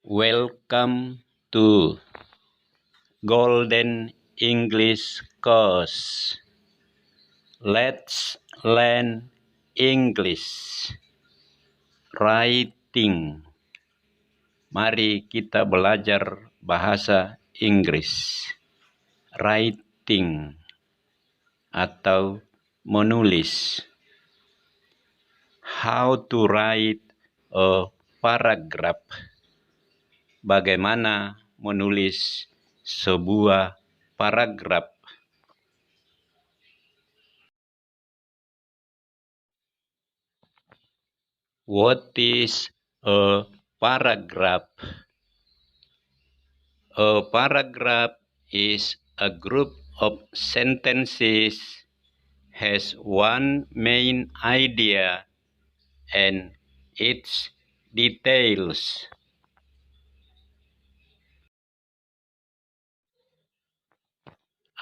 Welcome to Golden English Course. Let's learn English. Writing. Mari kita belajar bahasa Inggris. Writing atau menulis. How to write a paragraph. Bagaimana menulis sebuah paragraf. What is a paragraph? A paragraph is a group of sentences, has one main idea and its details.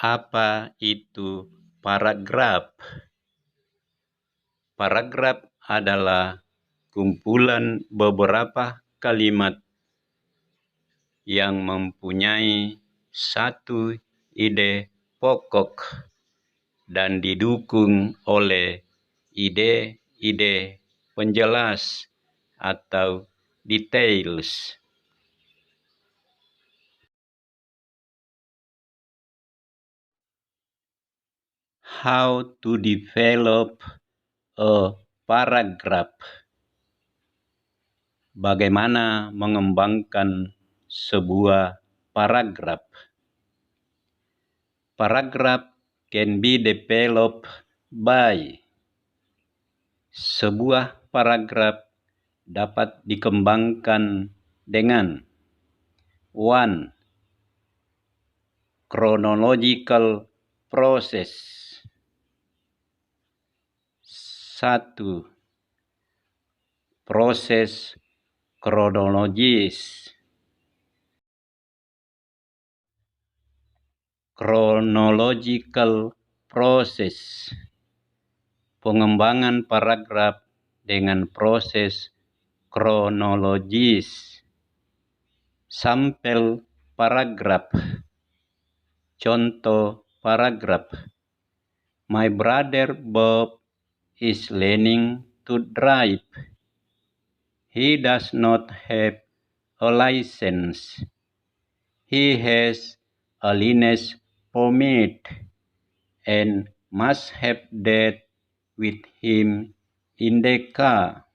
Apa itu paragraf? Paragraf adalah kumpulan beberapa kalimat yang mempunyai satu ide pokok dan didukung oleh ide-ide penjelas atau details. How to develop a paragraph. Bagaimana mengembangkan sebuah paragraf. Paragraph can be developed by. Sebuah paragraf dapat dikembangkan dengan 1. Chronological process. 1. Proses kronologis. Chronological process. Pengembangan paragraf dengan proses kronologis. Sampel paragraf. Contoh paragraf. My brother Bob is learning to drive. He does not have a license. He has a learner's permit and must have Dad with him in the car.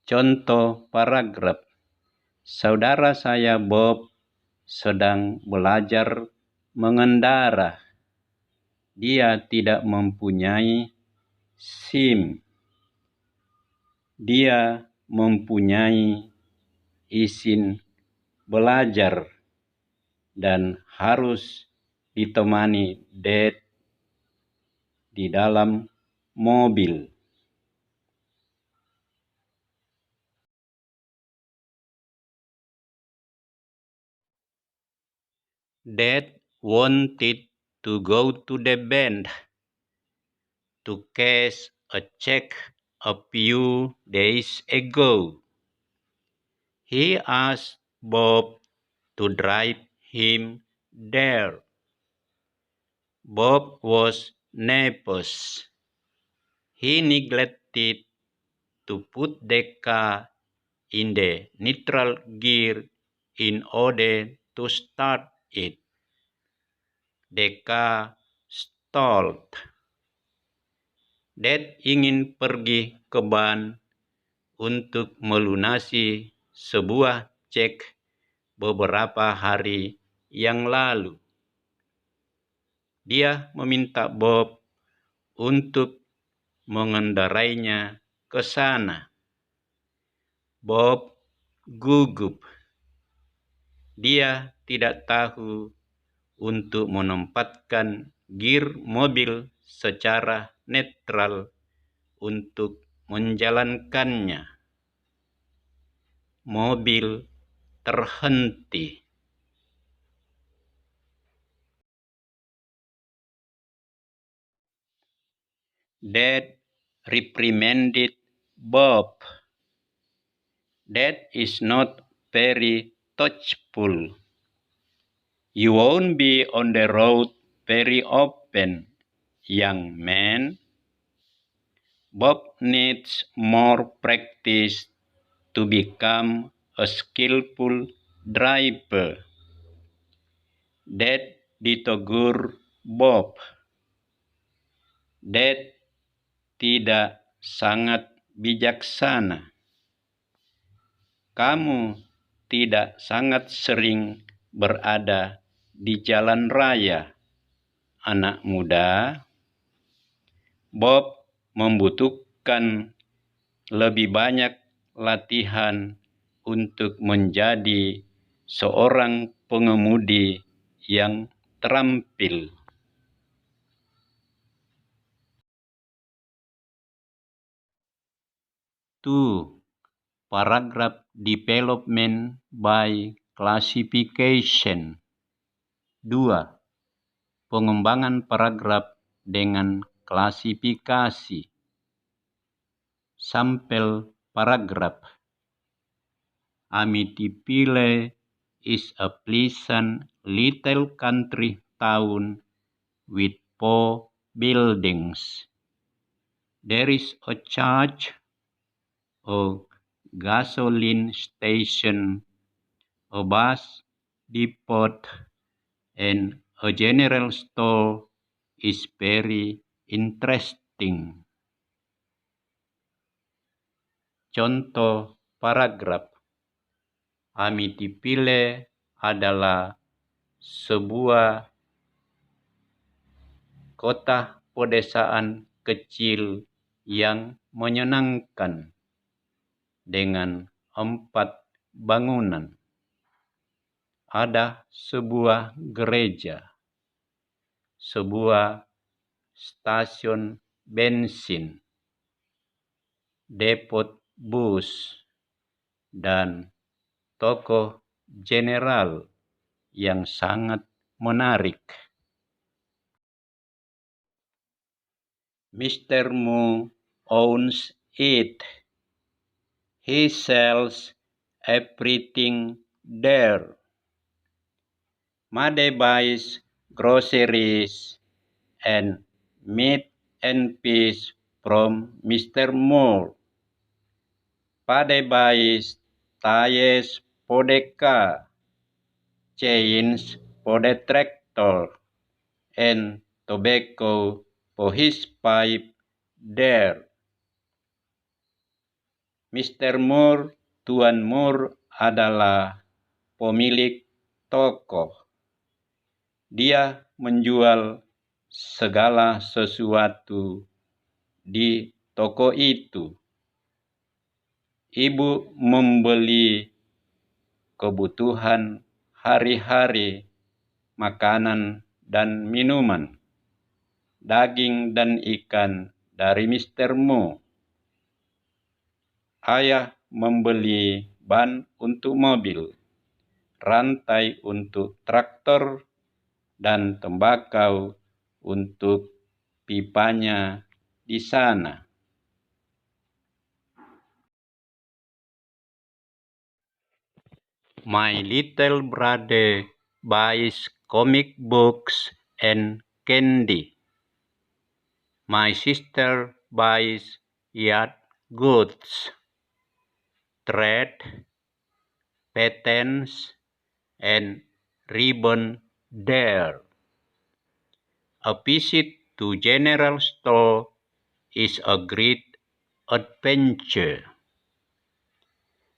Contoh paragraf. Saudara saya Bob sedang belajar mengendara. Dia tidak mempunyai SIM. Dia mempunyai izin belajar dan harus ditemani Dad di dalam mobil. Dad wanted to go to the bank to cash a check a few days ago. He asked Bob to drive him there. Bob was nervous. He neglected to put the car in the neutral gear in order to start it. The car stalled. Dad ingin pergi ke bank untuk melunasi sebuah cek beberapa hari yang lalu. Dia meminta Bob untuk mengendarainya ke sana. Bob gugup. Dia tidak tahu untuk menempatkan gear mobil secara netral untuk menjalankannya. Mobil terhenti. Dad reprimanded Bob. That is not very touchful. You won't be on the road very often, young man. Bob needs more practice to become a skillful driver. Dad ditegur Bob. Dad tidak sangat bijaksana. Kamu tidak sangat sering berada di jalan raya, anak muda. Bob membutuhkan lebih banyak latihan untuk menjadi seorang pengemudi yang terampil. Two, paragraph development by classification. 2. Pengembangan paragraf dengan klasifikasi. Sampel paragraf. Amityville is a pleasant little country town with 4 buildings. There is a church, a gasoline station, a bus depot, and a general store is very interesting. Contoh paragraf. Amityville adalah sebuah kota pedesaan kecil yang menyenangkan dengan 4 bangunan. Ada sebuah gereja, sebuah stasiun bensin, depot bus, dan toko general yang sangat menarik. Mr. Mu owns it. He sells everything there. Made buys groceries and meat and fish from Mr. Moore. Pade buys tires for the car, chains for the tractor, and tobacco for his pipe there. Mr. Moore, Tuan Moore adalah pemilik toko. Dia menjual segala sesuatu di toko itu. Ibu membeli kebutuhan hari-hari, makanan dan minuman, daging dan ikan dari Mr. Mo. Ayah membeli ban untuk mobil, rantai untuk traktor, dan tembakau untuk pipanya di sana. My little brother buys comic books and candy. My sister buys yard goods, thread, patterns, and ribbon there. A visit to general store is a great adventure.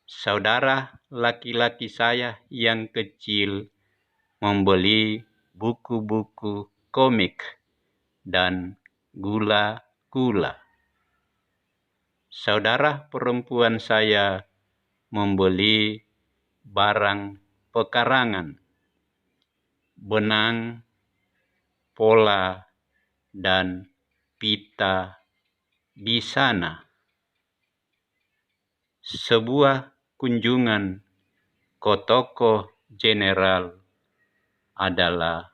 Saudara laki-laki saya yang kecil membeli buku-buku komik dan gula-gula. Saudara perempuan saya membeli barang pekarangan, benang, pola, dan pita di sana. Sebuah kunjungan ke toko general adalah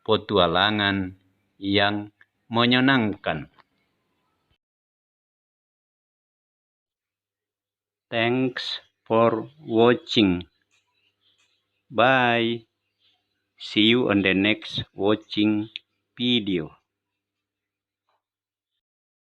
petualangan yang menyenangkan. Thanks for watching. Bye. See you on the next watching video.